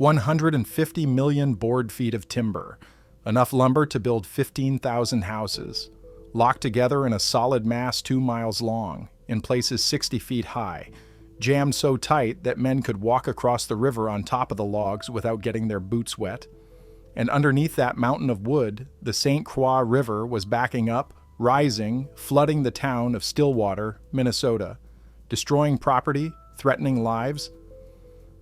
150 million board feet of timber, enough lumber to build 15,000 houses, locked together in a solid mass 2 miles long, in places 60 feet high, jammed so tight that men could walk across the river on top of the logs without getting their boots wet. And underneath that mountain of wood, the St. Croix River was backing up, rising, flooding the town of Stillwater, Minnesota, destroying property, threatening lives.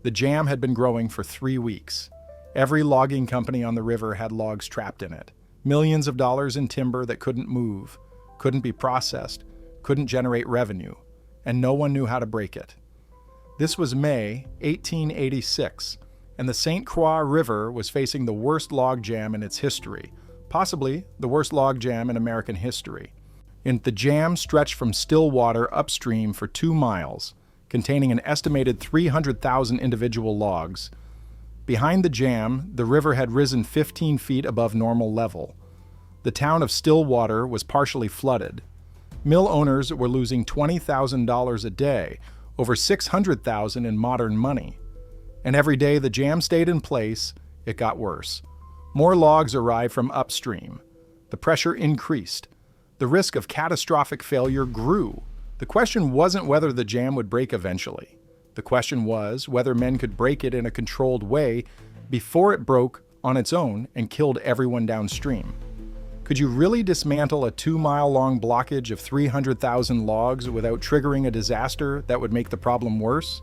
The jam had been growing for 3 weeks. Every logging company on the river had logs trapped in it. Millions of dollars in timber that couldn't move, couldn't be processed, couldn't generate revenue, and no one knew how to break it. This was May 1886, and the St. Croix River was facing the worst log jam in its history, possibly the worst log jam in American history. The jam stretched from Stillwater upstream for 2 miles, containing an estimated 300,000 individual logs. Behind the jam, the river had risen 15 feet above normal level. The town of Stillwater was partially flooded. Mill owners were losing $20,000 a day, over $600,000 in modern money. And every day the jam stayed in place, it got worse. More logs arrived from upstream. The pressure increased. The risk of catastrophic failure grew. The question wasn't whether the jam would break eventually. The question was whether men could break it in a controlled way before it broke on its own and killed everyone downstream. Could you really dismantle a 2-mile-long blockage of 300,000 logs without triggering a disaster that would make the problem worse?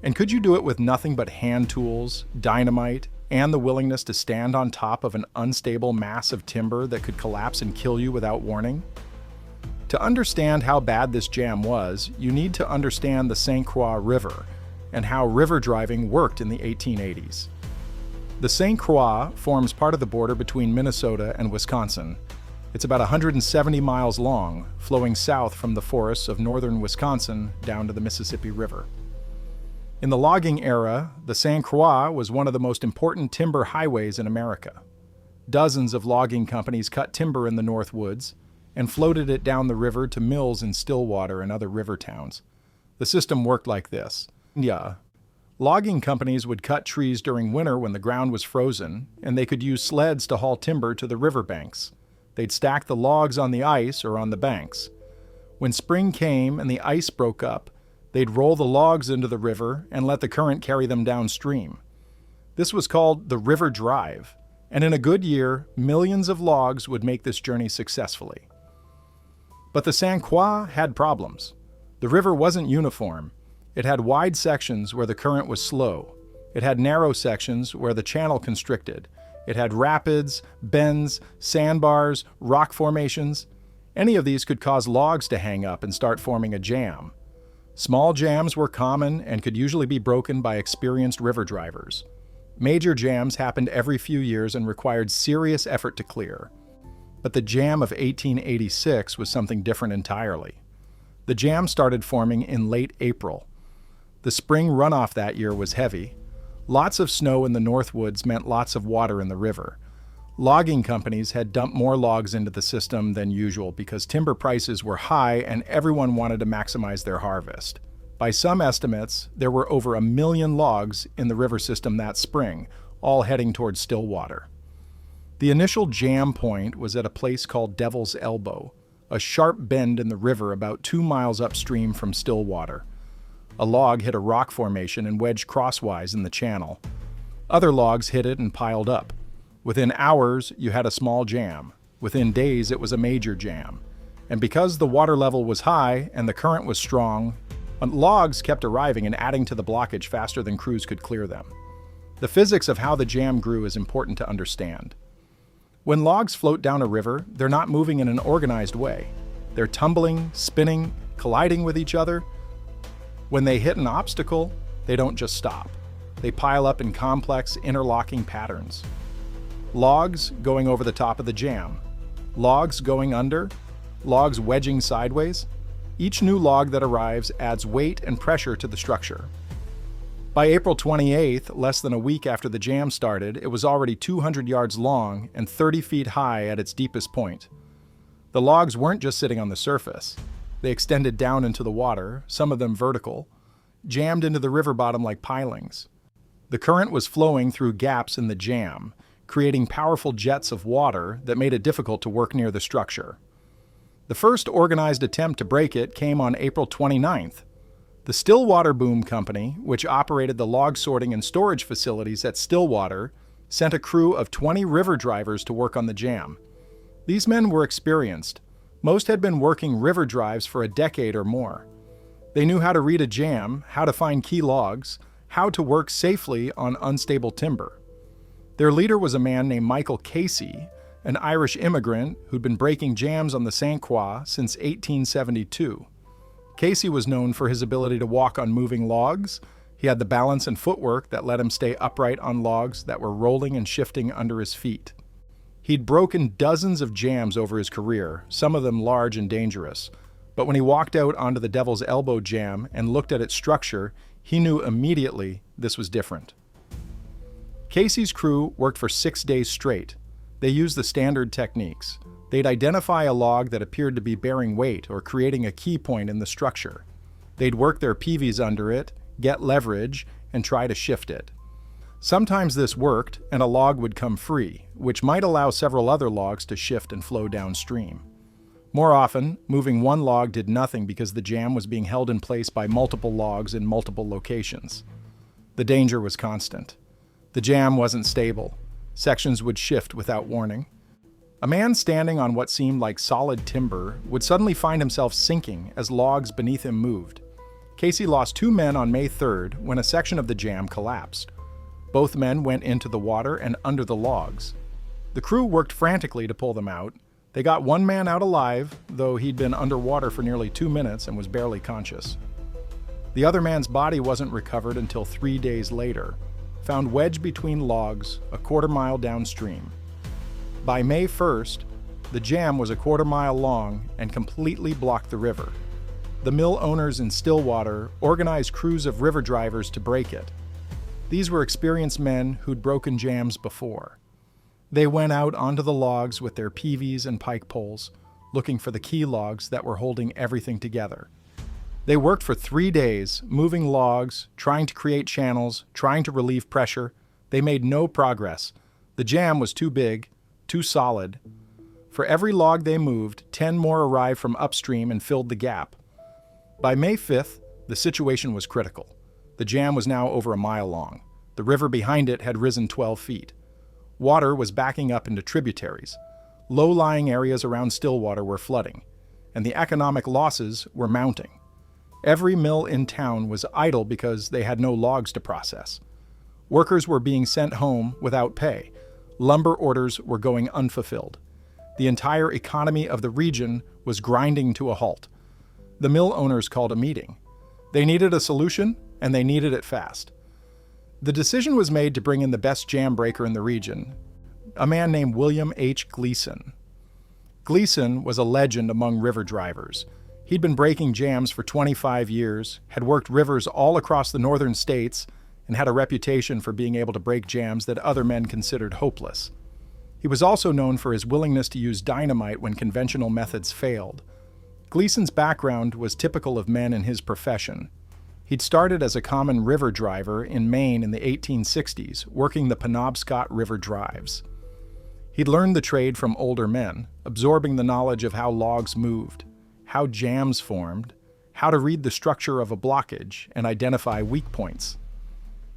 And could you do it with nothing but hand tools, dynamite, and the willingness to stand on top of an unstable mass of timber that could collapse and kill you without warning? To understand how bad this jam was, you need to understand the St. Croix River and how river driving worked in the 1880s. The St. Croix forms part of the border between Minnesota and Wisconsin. It's about 170 miles long, flowing south from the forests of northern Wisconsin down to the Mississippi River. In the logging era, the St. Croix was one of the most important timber highways in America. Dozens of logging companies cut timber in the North Woods and floated it down the river to mills in Stillwater and other river towns. The system worked like this. Logging companies would cut trees during winter when the ground was frozen, and they could use sleds to haul timber to the riverbanks. They'd stack the logs on the ice or on the banks. When spring came and the ice broke up, they'd roll the logs into the river and let the current carry them downstream. This was called the river drive, and in a good year, millions of logs would make this journey successfully. But the St. Croix had problems. The river wasn't uniform. It had wide sections where the current was slow. It had narrow sections where the channel constricted. It had rapids, bends, sandbars, rock formations. Any of these could cause logs to hang up and start forming a jam. Small jams were common and could usually be broken by experienced river drivers. Major jams happened every few years and required serious effort to clear. But the jam of 1886 was something different entirely. The jam started forming in late April. The spring runoff that year was heavy. Lots of snow in the North Woods meant lots of water in the river. Logging companies had dumped more logs into the system than usual because timber prices were high and everyone wanted to maximize their harvest. By some estimates, there were over 1 million logs in the river system that spring, all heading towards Stillwater. The initial jam point was at a place called Devil's Elbow, a sharp bend in the river about 2 miles upstream from Stillwater. A log hit a rock formation and wedged crosswise in the channel. Other logs hit it and piled up. Within hours, you had a small jam. Within days, it was a major jam. And because the water level was high and the current was strong, logs kept arriving and adding to the blockage faster than crews could clear them. The physics of how the jam grew is important to understand. When logs float down a river, they're not moving in an organized way. They're tumbling, spinning, colliding with each other. When they hit an obstacle, they don't just stop. They pile up in complex, interlocking patterns. Logs going over the top of the jam. Logs going under. Logs wedging sideways. Each new log that arrives adds weight and pressure to the structure. By April 28th, less than a week after the jam started, it was already 200 yards long and 30 feet high at its deepest point. The logs weren't just sitting on the surface. They extended down into the water, some of them vertical, jammed into the river bottom like pilings. The current was flowing through gaps in the jam, creating powerful jets of water that made it difficult to work near the structure. The first organized attempt to break it came on April 29th. The Stillwater Boom Company, which operated the log sorting and storage facilities at Stillwater, sent a crew of 20 river drivers to work on the jam. These men were experienced. Most had been working river drives for a decade or more. They knew how to read a jam, how to find key logs, how to work safely on unstable timber. Their leader was a man named Michael Casey, an Irish immigrant who'd been breaking jams on the St. Croix since 1872. Casey was known for his ability to walk on moving logs. He had the balance and footwork that let him stay upright on logs that were rolling and shifting under his feet. He'd broken dozens of jams over his career, some of them large and dangerous. But when he walked out onto the Devil's Elbow jam and looked at its structure, he knew immediately this was different. Casey's crew worked for 6 days straight. They used the standard techniques. They'd identify a log that appeared to be bearing weight or creating a key point in the structure. They'd work their PVs under it, get leverage, and try to shift it. Sometimes this worked, and a log would come free, which might allow several other logs to shift and flow downstream. More often, moving one log did nothing because the jam was being held in place by multiple logs in multiple locations. The danger was constant. The jam wasn't stable. Sections would shift without warning. A man standing on what seemed like solid timber would suddenly find himself sinking as logs beneath him moved. Casey lost 2 men on May 3rd when a section of the jam collapsed. Both men went into the water and under the logs. The crew worked frantically to pull them out. They got one man out alive, though he'd been underwater for nearly 2 minutes and was barely conscious. The other man's body wasn't recovered until 3 days later, found wedged between logs a quarter-mile downstream. By May 1st, the jam was a quarter-mile long and completely blocked the river. The mill owners in Stillwater organized crews of river drivers to break it. These were experienced men who'd broken jams before. They went out onto the logs with their PVs and pike poles, looking for the key logs that were holding everything together. They worked for 3 days, moving logs, trying to create channels, trying to relieve pressure. They made no progress. The jam was too big, too solid. For every log they moved, 10 more arrived from upstream and filled the gap. By May 5th, the situation was critical. The jam was now over a mile long. The river behind it had risen 12 feet. Water was backing up into tributaries. Low-lying areas around Stillwater were flooding, and the economic losses were mounting. Every mill in town was idle because they had no logs to process. Workers were being sent home without pay. Lumber orders were going unfulfilled. The entire economy of the region was grinding to a halt. The mill owners called a meeting. They needed a solution, and they needed it fast. The decision was made to bring in the best jam breaker in the region, a man named William H. Gleason. Gleason was a legend among river drivers. He'd been breaking jams for 25 years, had worked rivers all across the northern states, and had a reputation for being able to break jams that other men considered hopeless. He was also known for his willingness to use dynamite when conventional methods failed. Gleason's background was typical of men in his profession. He'd started as a common river driver in Maine in the 1860s, working the Penobscot River drives. He'd learned the trade from older men, absorbing the knowledge of how logs moved, how jams formed, how to read the structure of a blockage and identify weak points.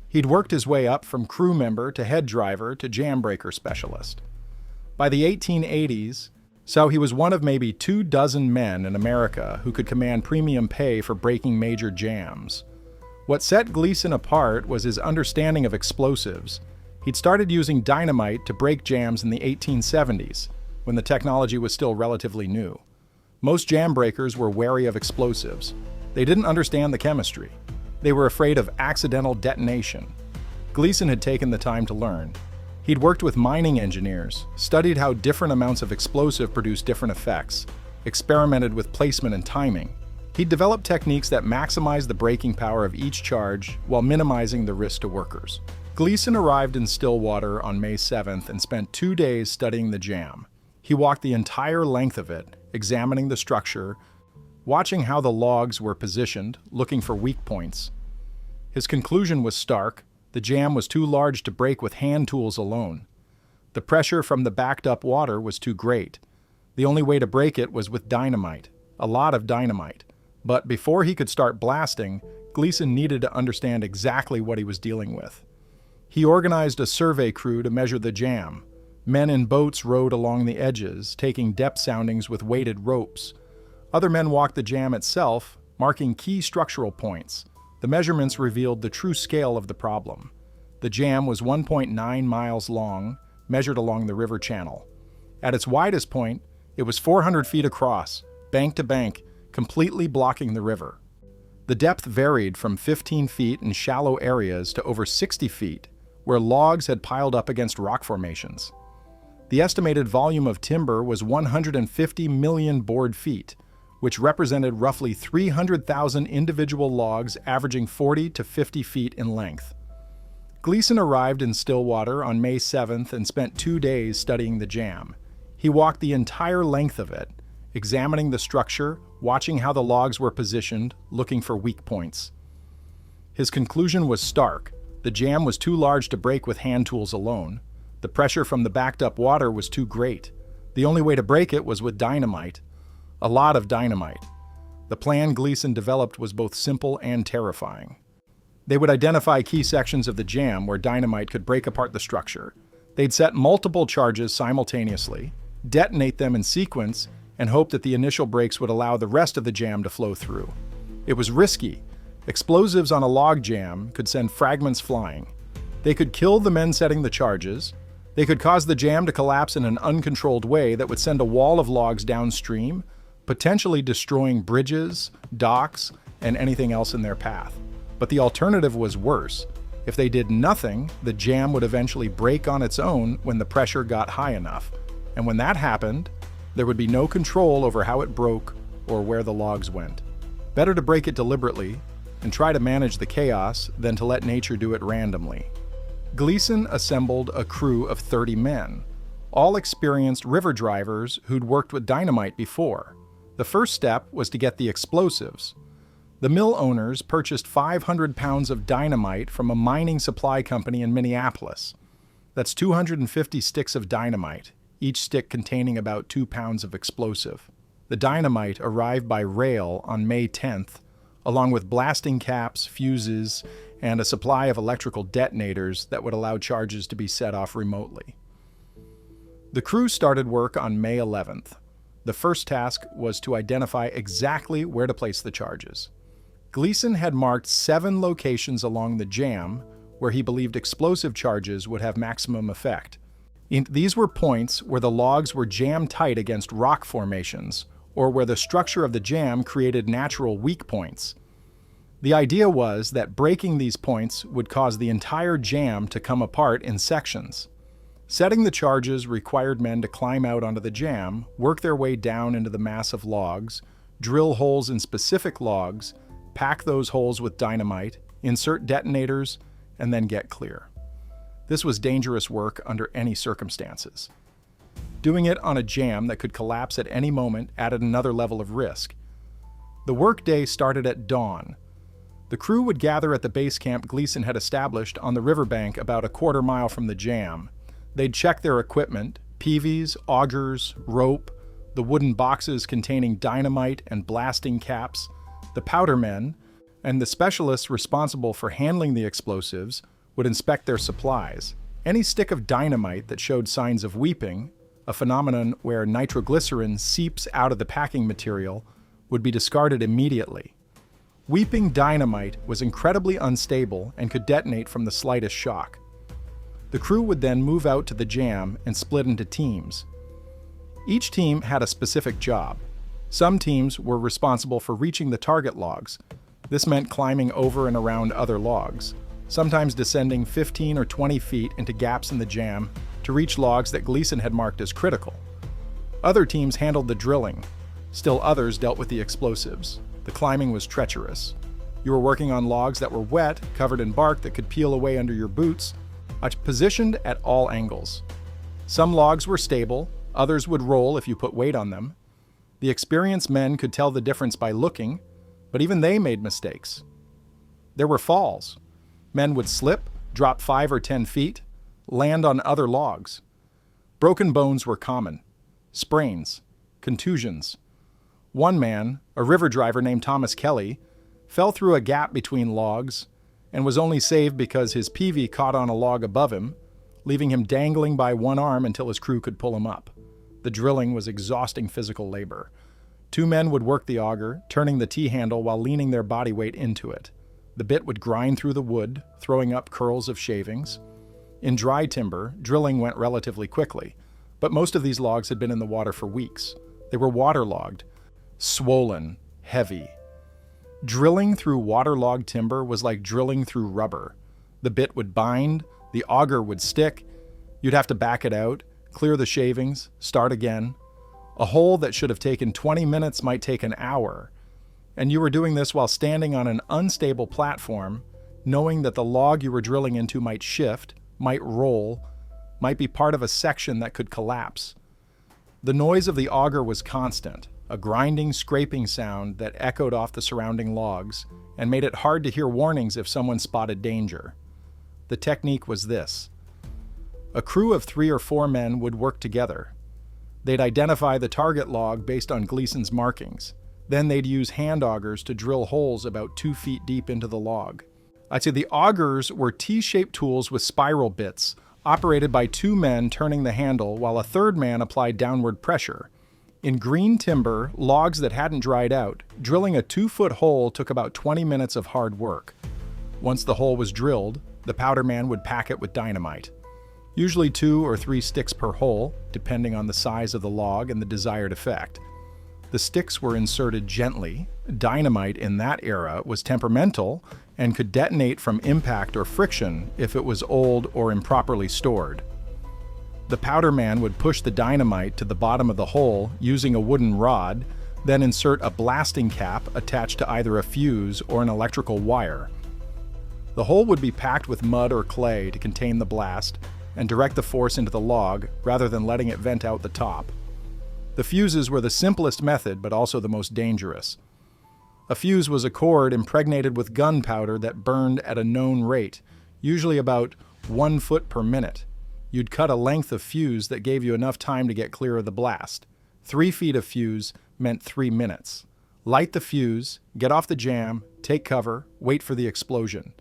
He'd worked his way up from crew member to head driver to jam breaker specialist. By the 1880s, so he was one of maybe 24 men in America who could command premium pay for breaking major jams. What set Gleason apart was his understanding of explosives. He'd started using dynamite to break jams in the 1870s, when the technology was still relatively new. Most jam breakers were wary of explosives. They didn't understand the chemistry. They were afraid of accidental detonation. Gleason had taken the time to learn. He'd worked with mining engineers, studied how different amounts of explosive produce different effects, experimented with placement and timing. He'd developed techniques that maximized the breaking power of each charge while minimizing the risk to workers. Gleason arrived in Stillwater on May 7th and spent 2 days studying the jam. He walked the entire length of it, examining the structure, watching how the logs were positioned, looking for weak points. His conclusion was stark. The jam was too large to break with hand tools alone. The pressure from the backed-up water was too great. The only way to break it was with dynamite, a lot of dynamite. But before he could start blasting, Gleason needed to understand exactly what he was dealing with. He organized a survey crew to measure the jam. Men in boats rowed along the edges, taking depth soundings with weighted ropes. Other men walked the jam itself, marking key structural points. The measurements revealed the true scale of the problem. The jam was 1.9 miles long, measured along the river channel. At its widest point, it was 400 feet across, bank to bank, completely blocking the river. The depth varied from 15 feet in shallow areas to over 60 feet, where logs had piled up against rock formations. The estimated volume of timber was 150 million board feet, which represented roughly 300,000 individual logs averaging 40 to 50 feet in length. Gleason arrived in Stillwater on May 7th and spent 2 days studying the jam. He walked the entire length of it, examining the structure, watching how the logs were positioned, looking for weak points. His conclusion was stark. The jam was too large to break with hand tools alone. The pressure from the backed-up water was too great. The only way to break it was with dynamite. A lot of dynamite. The plan Gleason developed was both simple and terrifying. They would identify key sections of the jam where dynamite could break apart the structure. They'd set multiple charges simultaneously, detonate them in sequence, and hope that the initial breaks would allow the rest of the jam to flow through. It was risky. Explosives on a log jam could send fragments flying. They could kill the men setting the charges. They could cause the jam to collapse in an uncontrolled way that would send a wall of logs downstream, potentially destroying bridges, docks, and anything else in their path. But the alternative was worse. If they did nothing, the jam would eventually break on its own when the pressure got high enough. And when that happened, there would be no control over how it broke or where the logs went. Better to break it deliberately and try to manage the chaos than to let nature do it randomly. Gleason assembled a crew of 30 men, all experienced river drivers who'd worked with dynamite before. The first step was to get the explosives. The mill owners purchased 500 pounds of dynamite from a mining supply company in Minneapolis. That's 250 sticks of dynamite, each stick containing about 2 pounds of explosive. The dynamite arrived by rail on May 10th, along with blasting caps, fuses, and a supply of electrical detonators that would allow charges to be set off remotely. The crew started work on May 11th. The first task was to identify exactly where to place the charges. Gleason had marked 7 locations along the jam where he believed explosive charges would have maximum effect. These were points where the logs were jammed tight against rock formations, or where the structure of the jam created natural weak points. The idea was that breaking these points would cause the entire jam to come apart in sections. Setting the charges required men to climb out onto the jam, work their way down into the mass of logs, drill holes in specific logs, pack those holes with dynamite, insert detonators, and then get clear. This was dangerous work under any circumstances. Doing it on a jam that could collapse at any moment added another level of risk. The workday started at dawn. The crew would gather at the base camp Gleason had established on the riverbank about a quarter mile from the jam. They'd check their equipment, peavies, augers, rope, the wooden boxes containing dynamite and blasting caps. The powder men, and the specialists responsible for handling the explosives, would inspect their supplies. Any stick of dynamite that showed signs of weeping, a phenomenon where nitroglycerin seeps out of the packing material, would be discarded immediately. Weeping dynamite was incredibly unstable and could detonate from the slightest shock. The crew would then move out to the jam and split into teams. Each team had a specific job. Some teams were responsible for reaching the target logs. This meant climbing over and around other logs, sometimes descending 15 or 20 feet into gaps in the jam to reach logs that Gleason had marked as critical. Other teams handled the drilling. Still others dealt with the explosives. The climbing was treacherous. You were working on logs that were wet, covered in bark that could peel away under your boots, positioned at all angles. Some logs were stable, others would roll if you put weight on them. The experienced men could tell the difference by looking, but even they made mistakes. There were falls. Men would slip, drop 5 or 10 feet, land on other logs. Broken bones were common. Sprains, contusions. One man, a river driver named Thomas Kelly, fell through a gap between logs and was only saved because his peavey caught on a log above him, leaving him dangling by one arm until his crew could pull him up. The drilling was exhausting physical labor. 2 men would work the auger, turning the T-handle while leaning their body weight into it. The bit would grind through the wood, throwing up curls of shavings. In dry timber, drilling went relatively quickly, but most of these logs had been in the water for weeks. They were waterlogged, swollen, heavy. Drilling through waterlogged timber was like drilling through rubber. The bit would bind, the auger would stick, you'd have to back it out, clear the shavings, start again. A hole that should have taken 20 minutes might take an hour. And you were doing this while standing on an unstable platform, knowing that the log you were drilling into might shift, might roll, might be part of a section that could collapse. The noise of the auger was constant, a grinding, scraping sound that echoed off the surrounding logs and made it hard to hear warnings if someone spotted danger. The technique was this. A crew of 3 or 4 men would work together. They'd identify the target log based on Gleason's markings. Then they'd use hand augers to drill holes about 2 feet deep into the log. I'd say the augers were T-shaped tools with spiral bits, operated by 2 men turning the handle while a 3rd man applied downward pressure. In green timber, logs that hadn't dried out, drilling a 2-foot hole took about 20 minutes of hard work. Once the hole was drilled, the powder man would pack it with dynamite. Usually 2 or 3 sticks per hole, depending on the size of the log and the desired effect. The sticks were inserted gently. Dynamite in that era was temperamental and could detonate from impact or friction if it was old or improperly stored. The powder man would push the dynamite to the bottom of the hole using a wooden rod, then insert a blasting cap attached to either a fuse or an electrical wire. The hole would be packed with mud or clay to contain the blast and direct the force into the log rather than letting it vent out the top. The fuses were the simplest method, but also the most dangerous. A fuse was a cord impregnated with gunpowder that burned at a known rate, usually about 1 foot per minute. You'd cut a length of fuse that gave you enough time to get clear of the blast. 3 feet of fuse meant 3 minutes. Light the fuse, get off the jam, take cover, wait for the explosion.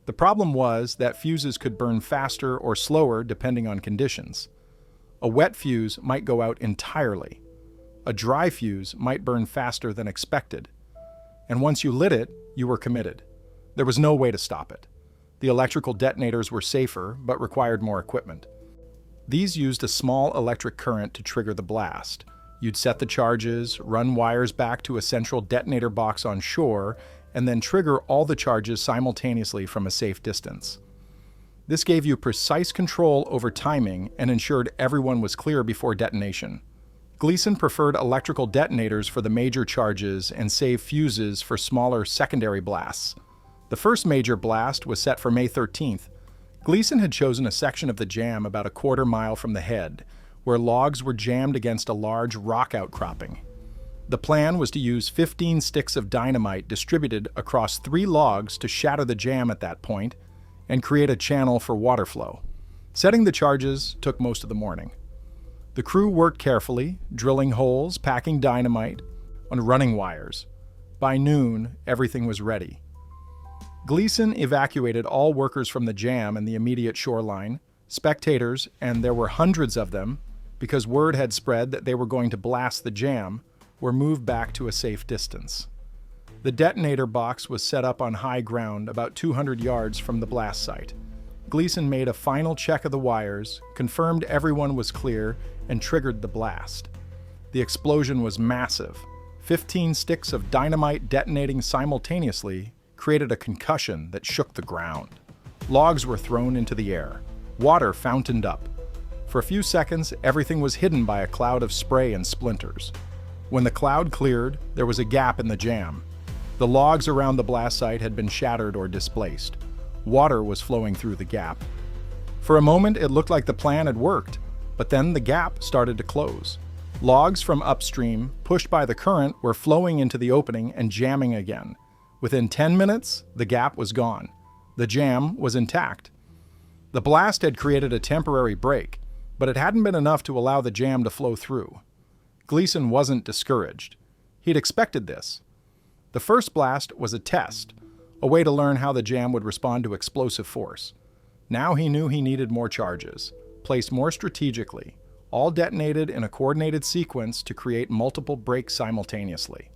The problem was that fuses could burn faster or slower depending on conditions. A wet fuse might go out entirely. A dry fuse might burn faster than expected. And once you lit it, you were committed. There was no way to stop it. The electrical detonators were safer, but required more equipment. These used a small electric current to trigger the blast. You'd set the charges, run wires back to a central detonator box on shore, and then trigger all the charges simultaneously from a safe distance. This gave you precise control over timing and ensured everyone was clear before detonation. Gleason preferred electrical detonators for the major charges and saved fuses for smaller secondary blasts. The first major blast was set for May 13th. Gleason had chosen a section of the jam about a quarter mile from the head, where logs were jammed against a large rock outcropping. The plan was to use 15 sticks of dynamite distributed across 3 logs to shatter the jam at that point and create a channel for water flow. Setting the charges took most of the morning. The crew worked carefully, drilling holes, packing dynamite, and running wires. By noon, everything was ready. Gleason evacuated all workers from the jam and the immediate shoreline. Spectators, and there were hundreds of them, because word had spread that they were going to blast the jam, were moved back to a safe distance. The detonator box was set up on high ground about 200 yards from the blast site. Gleason made a final check of the wires, confirmed everyone was clear, and triggered the blast. The explosion was massive. 15 sticks of dynamite detonating simultaneously created a concussion that shook the ground. Logs were thrown into the air. Water fountained up. For a few seconds, everything was hidden by a cloud of spray and splinters. When the cloud cleared, there was a gap in the jam. The logs around the blast site had been shattered or displaced. Water was flowing through the gap. For a moment, it looked like the plan had worked, but then the gap started to close. Logs from upstream, pushed by the current, were flowing into the opening and jamming again. Within 10 minutes, the gap was gone. The jam was intact. The blast had created a temporary break, but it hadn't been enough to allow the jam to flow through. Gleason wasn't discouraged. He'd expected this. The first blast was a test, a way to learn how the jam would respond to explosive force. Now he knew he needed more charges, placed more strategically, all detonated in a coordinated sequence to create multiple breaks simultaneously.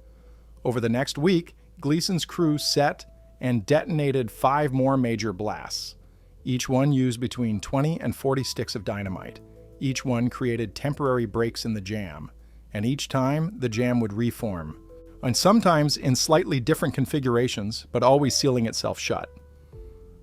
Over the next week, Gleason's crew set and detonated 5 more major blasts. Each one used between 20 and 40 sticks of dynamite. Each one created temporary breaks in the jam, and each time the jam would reform, and sometimes in slightly different configurations, but always sealing itself shut.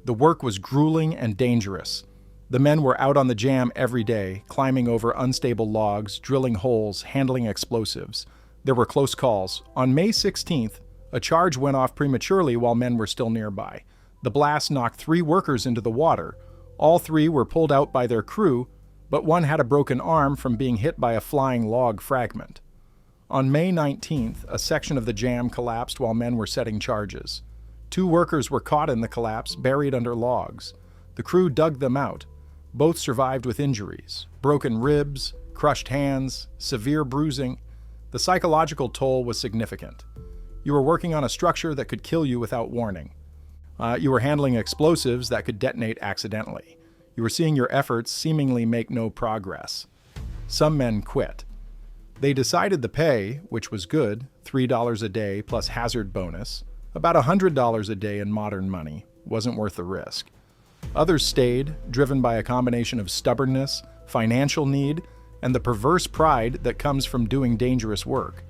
The work was grueling and dangerous. The men were out on the jam every day, climbing over unstable logs, drilling holes, handling explosives. There were close calls. On May 16th, a charge went off prematurely while men were still nearby. The blast knocked 3 workers into the water. All 3 were pulled out by their crew, but one had a broken arm from being hit by a flying log fragment. On May 19th, a section of the jam collapsed while men were setting charges. 2 workers were caught in the collapse, buried under logs. The crew dug them out. Both survived with injuries, broken ribs, crushed hands, severe bruising. The psychological toll was significant. You were working on a structure that could kill you without warning. You were handling explosives that could detonate accidentally. You were seeing your efforts seemingly make no progress. Some men quit. They decided the pay, which was good, $3 a day plus hazard bonus, about $100 a day in modern money, wasn't worth the risk. Others stayed, driven by a combination of stubbornness, financial need, and the perverse pride that comes from doing dangerous work.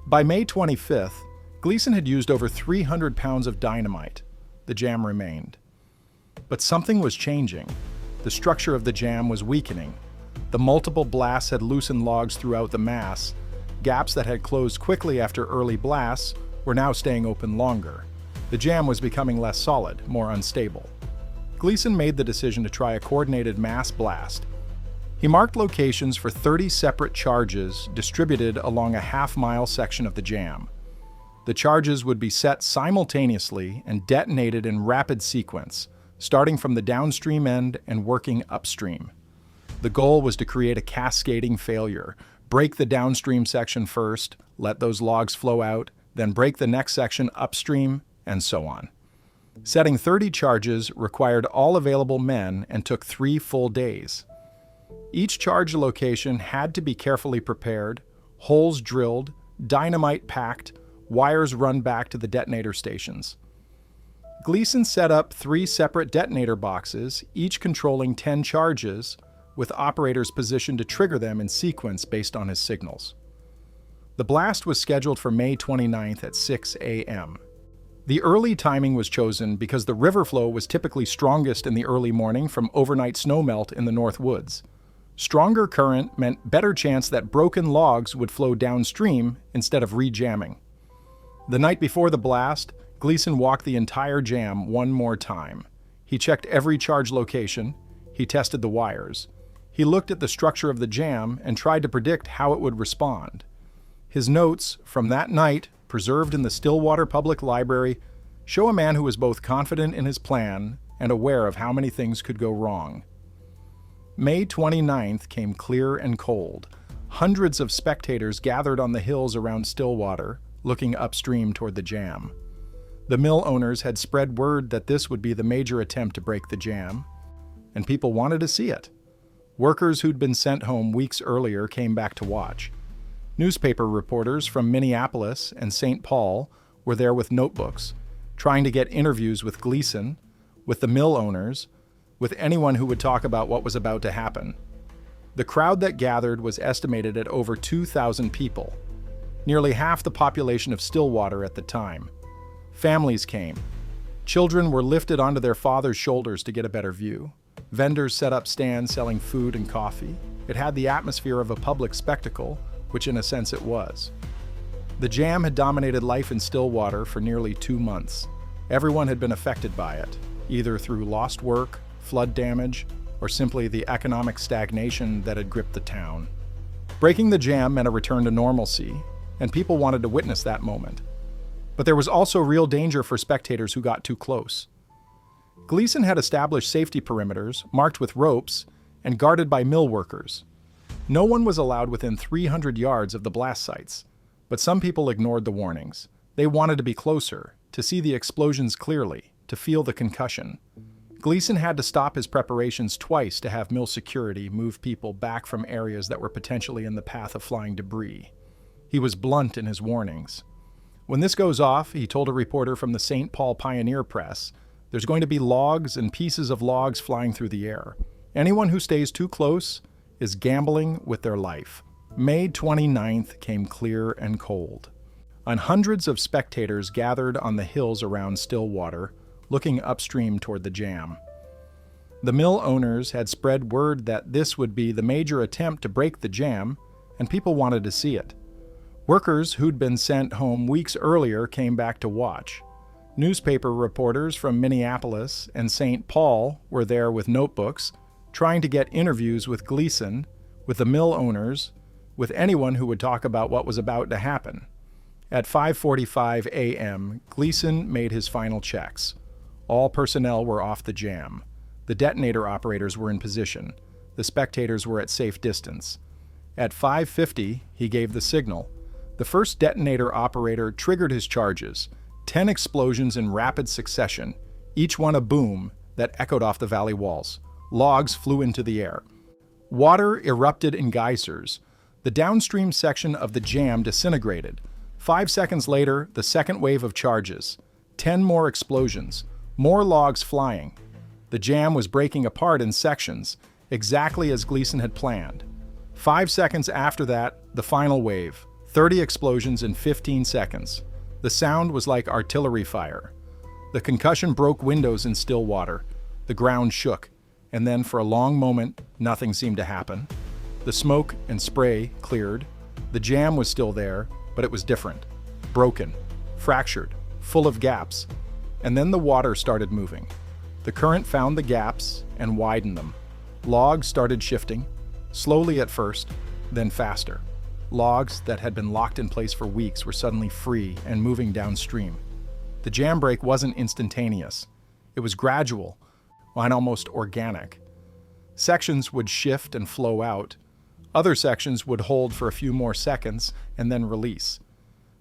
By May 25th, Gleason had used over 300 pounds of dynamite. The jam remained. But something was changing. The structure of the jam was weakening. The multiple blasts had loosened logs throughout the mass. Gaps that had closed quickly after early blasts were now staying open longer. The jam was becoming less solid, more unstable. Gleason made the decision to try a coordinated mass blast. He marked locations for 30 separate charges distributed along a half-mile section of the jam. The charges would be set simultaneously and detonated in rapid sequence, starting from the downstream end and working upstream. The goal was to create a cascading failure. Break the downstream section first, let those logs flow out, then break the next section upstream, and so on. Setting 30 charges required all available men and took 3 full days. Each charge location had to be carefully prepared, holes drilled, dynamite packed, wires run back to the detonator stations. Gleason set up 3 separate detonator boxes, each controlling 10 charges, with operators positioned to trigger them in sequence based on his signals. The blast was scheduled for May 29th at 6 a.m. The early timing was chosen because the river flow was typically strongest in the early morning from overnight snowmelt in the North Woods. Stronger current meant better chance that broken logs would flow downstream instead of re-jamming. The night before the blast, Gleason walked the entire jam one more time. He checked every charge location. He tested the wires. He looked at the structure of the jam and tried to predict how it would respond. His notes from that night, preserved in the Stillwater Public Library, show a man who was both confident in his plan and aware of how many things could go wrong. May 29th came clear and cold. Hundreds of spectators gathered on the hills around Stillwater, looking upstream toward the jam. The mill owners had spread word that this would be the major attempt to break the jam, and people wanted to see it. Workers who'd been sent home weeks earlier came back to watch. Newspaper reporters from Minneapolis and St. Paul were there with notebooks, trying to get interviews with Gleason, with the mill owners, with anyone who would talk about what was about to happen. The crowd that gathered was estimated at over 2,000 people, nearly half the population of Stillwater at the time. Families came. Children were lifted onto their fathers' shoulders to get a better view. Vendors set up stands selling food and coffee. It had the atmosphere of a public spectacle, which in a sense it was. The jam had dominated life in Stillwater for nearly 2 months. Everyone had been affected by it, either through lost work, flood damage, or simply the economic stagnation that had gripped the town. Breaking the jam meant a return to normalcy, and people wanted to witness that moment. But there was also real danger for spectators who got too close. Gleason had established safety perimeters, marked with ropes, and guarded by mill workers. No one was allowed within 300 yards of the blast sites, but some people ignored the warnings. They wanted to be closer, to see the explosions clearly, to feel the concussion. Gleason had to stop his preparations twice to have mill security move people back from areas that were potentially in the path of flying debris. He was blunt in his warnings. When this goes off, he told a reporter from the St. Paul Pioneer Press, there's going to be logs and pieces of logs flying through the air. Anyone who stays too close is gambling with their life. May 29th came clear and cold. And hundreds of spectators gathered on the hills around Stillwater, looking upstream toward the jam. The mill owners had spread word that this would be the major attempt to break the jam, and people wanted to see it. Workers who'd been sent home weeks earlier came back to watch. Newspaper reporters from Minneapolis and St. Paul were there with notebooks, trying to get interviews with Gleason, with the mill owners, with anyone who would talk about what was about to happen. At 5:45 a.m., Gleason made his final checks. All personnel were off the jam. The detonator operators were in position. The spectators were at safe distance. At 5:50, he gave the signal. The first detonator operator triggered his charges. 10 explosions in rapid succession, each one a boom that echoed off the valley walls. Logs flew into the air. Water erupted in geysers. The downstream section of the jam disintegrated. 5 seconds later, the second wave of charges. 10 more explosions. More logs flying. The jam was breaking apart in sections, exactly as Gleason had planned. 5 seconds after that, the final wave. 30 explosions in 15 seconds. The sound was like artillery fire. The concussion broke windows in Stillwater. The ground shook, and then for a long moment, nothing seemed to happen. The smoke and spray cleared. The jam was still there, but it was different. Broken, fractured, full of gaps. And then the water started moving. The current found the gaps and widened them. Logs started shifting, slowly at first, then faster. Logs that had been locked in place for weeks were suddenly free and moving downstream. The jam break wasn't instantaneous. It was gradual and almost organic. Sections would shift and flow out. Other sections would hold for a few more seconds and then release.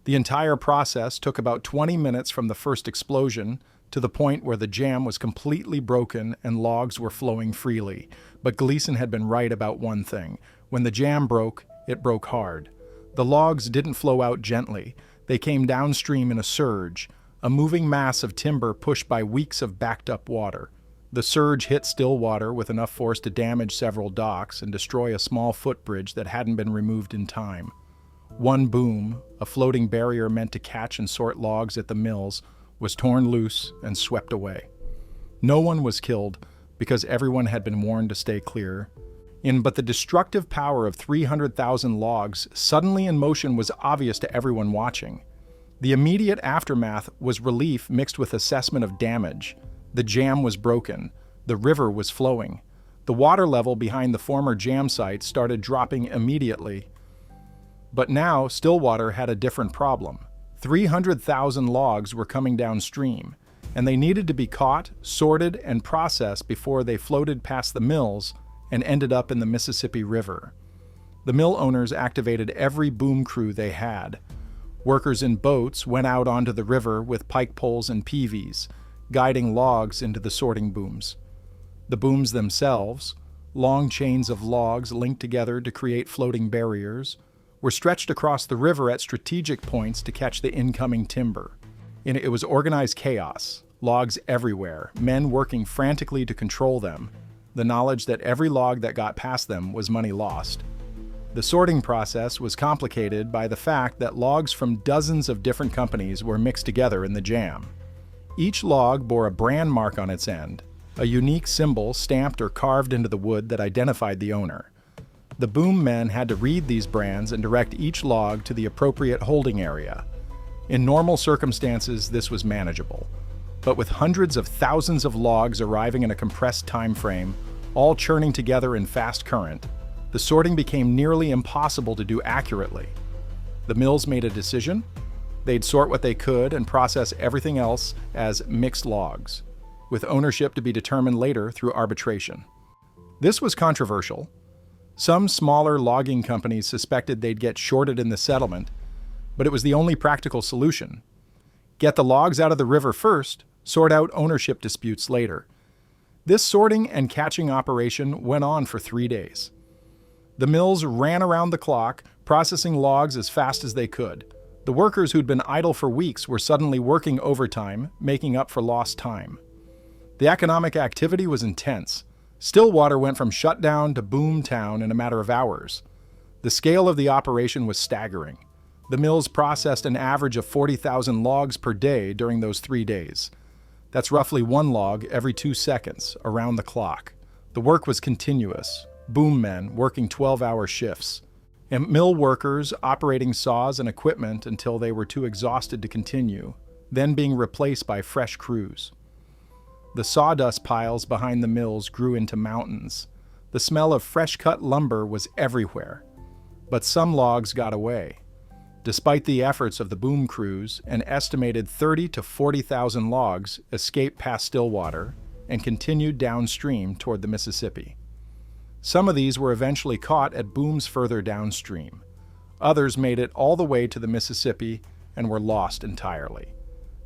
The entire process took about 20 minutes from the first explosion to the point where the jam was completely broken and logs were flowing freely. But Gleason had been right about one thing. When the jam broke, it broke hard. The logs didn't flow out gently. They came downstream in a surge, a moving mass of timber pushed by weeks of backed-up water. The surge hit Stillwater with enough force to damage several docks and destroy a small footbridge that hadn't been removed in time. One boom, a floating barrier meant to catch and sort logs at the mills, was torn loose and swept away. No one was killed because everyone had been warned to stay clear. But the destructive power of 300,000 logs suddenly in motion was obvious to everyone watching. The immediate aftermath was relief mixed with assessment of damage. The jam was broken. The river was flowing. The water level behind the former jam site started dropping immediately. But now Stillwater had a different problem. 300,000 logs were coming downstream, and they needed to be caught, sorted, and processed before they floated past the mills and ended up in the Mississippi River. The mill owners activated every boom crew they had. Workers in boats went out onto the river with pike poles and peavies, guiding logs into the sorting booms. The booms themselves, long chains of logs linked together to create floating barriers, were stretched across the river at strategic points to catch the incoming timber. It was organized chaos, logs everywhere, men working frantically to control them, the knowledge that every log that got past them was money lost. The sorting process was complicated by the fact that logs from dozens of different companies were mixed together in the jam. Each log bore a brand mark on its end, a unique symbol stamped or carved into the wood that identified the owner. The boom men had to read these brands and direct each log to the appropriate holding area. In normal circumstances, this was manageable. But with hundreds of thousands of logs arriving in a compressed time frame, all churning together in fast current, the sorting became nearly impossible to do accurately. The mills made a decision. They'd sort what they could and process everything else as mixed logs. with ownership to be determined later through arbitration. This was controversial. Some smaller logging companies suspected they'd get shorted in the settlement, but it was the only practical solution. Get the logs out of the river first, sort out ownership disputes later. This sorting and catching operation went on for 3 days. The mills ran around the clock, processing logs as fast as they could. The workers who'd been idle for weeks were suddenly working overtime, making up for lost time. The economic activity was intense. Stillwater went from shutdown to boom town in a matter of hours. The scale of the operation was staggering. The mills processed an average of 40,000 logs per day during those 3 days. That's roughly 1 log every 2 seconds, around the clock. The work was continuous, boom men working 12-hour shifts, and mill workers operating saws and equipment until they were too exhausted to continue, then being replaced by fresh crews. The sawdust piles behind the mills grew into mountains. The smell of fresh-cut lumber was everywhere. But some logs got away. Despite the efforts of the boom crews, an estimated 30,000 to 40,000 logs escaped past Stillwater and continued downstream toward the Mississippi. Some of these were eventually caught at booms further downstream. Others made it all the way to the Mississippi and were lost entirely.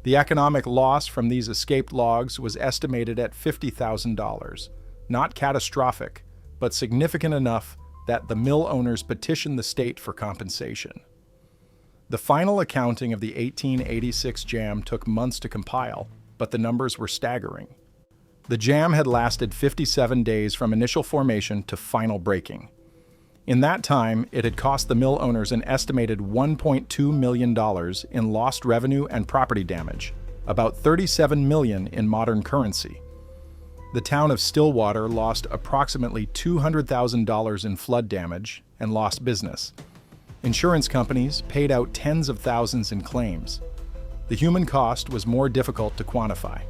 The economic loss from these escaped logs was estimated at $50,000, not catastrophic, but significant enough that the mill owners petitioned the state for compensation. The final accounting of the 1886 jam took months to compile, but the numbers were staggering. The jam had lasted 57 days from initial formation to final breaking. In that time, it had cost the mill owners an estimated $1.2 million in lost revenue and property damage, about $37 million in modern currency. The town of Stillwater lost approximately $200,000 in flood damage and lost business. Insurance companies paid out tens of thousands in claims. The human cost was more difficult to quantify.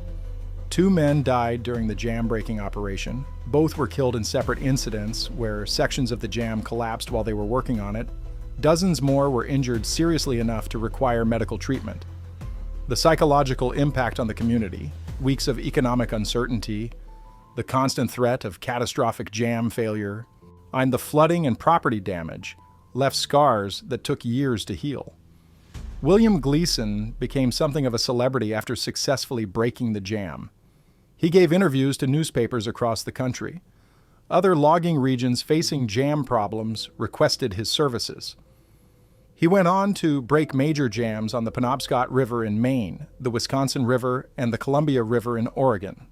2 men died during the jam-breaking operation. Both were killed in separate incidents where sections of the jam collapsed while they were working on it. Dozens more were injured seriously enough to require medical treatment. The psychological impact on the community, weeks of economic uncertainty, the constant threat of catastrophic jam failure, and the flooding and property damage left scars that took years to heal. William Gleason became something of a celebrity after successfully breaking the jam. He gave interviews to newspapers across the country. Other logging regions facing jam problems requested his services. He went on to break major jams on the Penobscot River in Maine, the Wisconsin River, and the Columbia River in Oregon.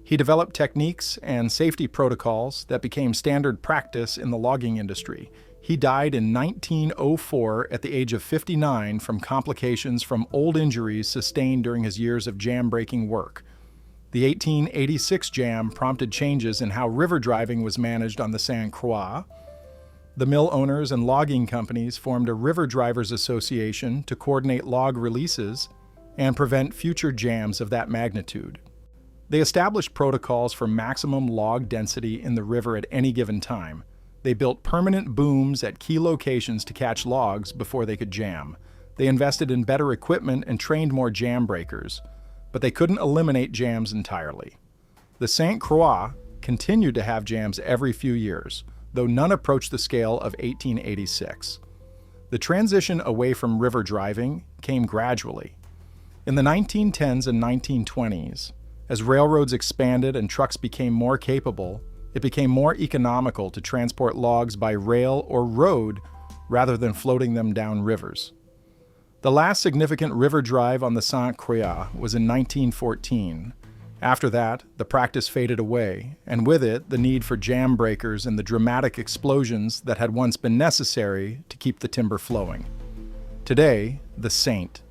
He developed techniques and safety protocols that became standard practice in the logging industry. He died in 1904 at the age of 59 from complications from old injuries sustained during his years of jam-breaking work. The 1886 jam prompted changes in how river driving was managed on the St. Croix. The mill owners and logging companies formed a River Drivers Association to coordinate log releases and prevent future jams of that magnitude. They established protocols for maximum log density in the river at any given time. They built permanent booms at key locations to catch logs before they could jam. They invested in better equipment and trained more jam breakers, but they couldn't eliminate jams entirely. The St. Croix continued to have jams every few years, though none approached the scale of 1886. The transition away from river driving came gradually. In the 1910s and 1920s, as railroads expanded and trucks became more capable, it became more economical to transport logs by rail or road rather than floating them down rivers. The last significant river drive on the St. Croix was in 1914. After that, the practice faded away, and with it, the need for jam breakers and the dramatic explosions that had once been necessary to keep the timber flowing. Today, the St.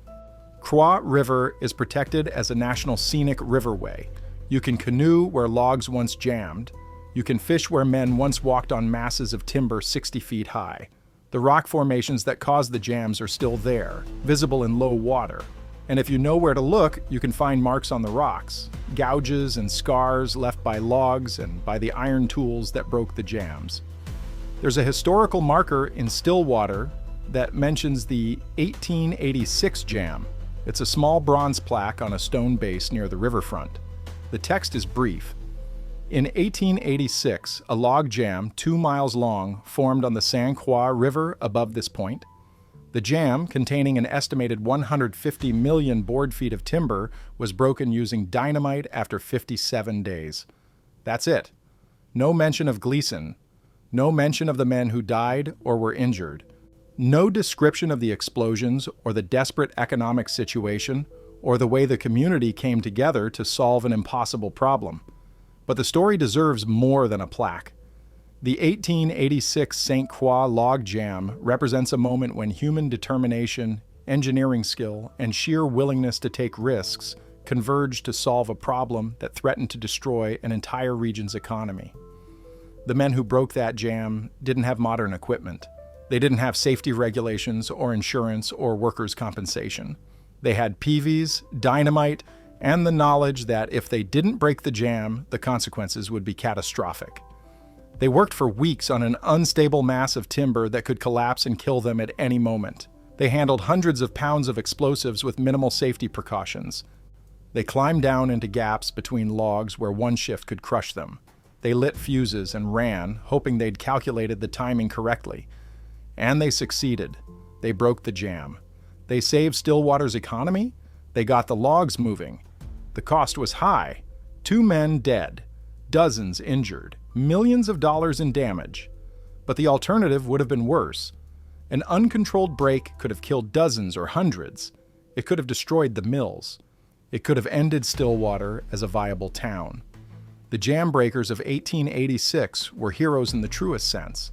Croix River is protected as a National Scenic Riverway. You can canoe where logs once jammed. You can fish where men once walked on masses of timber 60 feet high. The rock formations that caused the jams are still there, visible in low water. And if you know where to look, you can find marks on the rocks, gouges and scars left by logs and by the iron tools that broke the jams. There's a historical marker in Stillwater that mentions the 1886 jam. It's a small bronze plaque on a stone base near the riverfront. The text is brief. In 1886, a log jam 2 miles long formed on the St. Croix River above this point. The jam, containing an estimated 150 million board feet of timber, was broken using dynamite after 57 days. That's it. No mention of Gleason. No mention of the men who died or were injured. No description of the explosions or the desperate economic situation or the way the community came together to solve an impossible problem. But the story deserves more than a plaque. The 1886 St. Croix log jam represents a moment when human determination, engineering skill, and sheer willingness to take risks converged to solve a problem that threatened to destroy an entire region's economy. The men who broke that jam didn't have modern equipment. They didn't have safety regulations or insurance or workers' compensation. They had PVs, dynamite, and the knowledge that if they didn't break the jam, the consequences would be catastrophic. They worked for weeks on an unstable mass of timber that could collapse and kill them at any moment. They handled hundreds of pounds of explosives with minimal safety precautions. They climbed down into gaps between logs where one shift could crush them. They lit fuses and ran, hoping they'd calculated the timing correctly. And they succeeded. They broke the jam. They saved Stillwater's economy. They got the logs moving. The cost was high. 2 men dead, dozens injured, millions of dollars in damage. But the alternative would have been worse. An uncontrolled break could have killed dozens or hundreds. It could have destroyed the mills. It could have ended Stillwater as a viable town. The jam breakers of 1886 were heroes in the truest sense.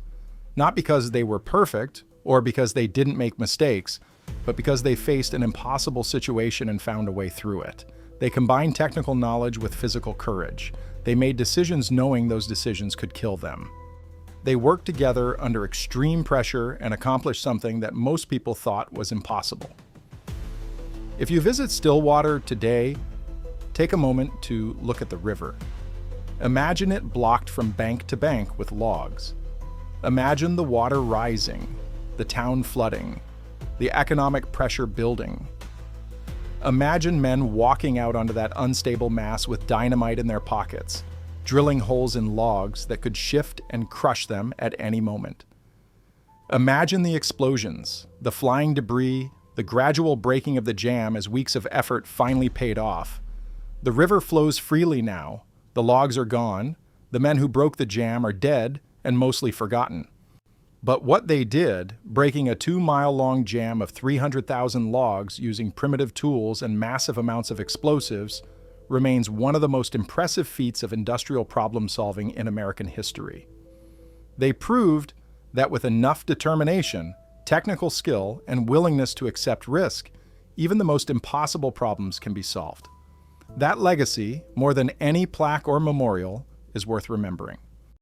Not because they were perfect or because they didn't make mistakes, but because they faced an impossible situation and found a way through it. They combined technical knowledge with physical courage. They made decisions knowing those decisions could kill them. They worked together under extreme pressure and accomplished something that most people thought was impossible. If you visit Stillwater today, take a moment to look at the river. Imagine it blocked from bank to bank with logs. Imagine the water rising, the town flooding, the economic pressure building. Imagine men walking out onto that unstable mass with dynamite in their pockets, drilling holes in logs that could shift and crush them at any moment. Imagine the explosions, the flying debris, the gradual breaking of the jam as weeks of effort finally paid off. The river flows freely now. The logs are gone. The men who broke the jam are dead and mostly forgotten. But what they did, breaking a 2-mile-long jam of 300,000 logs using primitive tools and massive amounts of explosives, remains one of the most impressive feats of industrial problem-solving in American history. They proved that with enough determination, technical skill, and willingness to accept risk, even the most impossible problems can be solved. That legacy, more than any plaque or memorial, is worth remembering.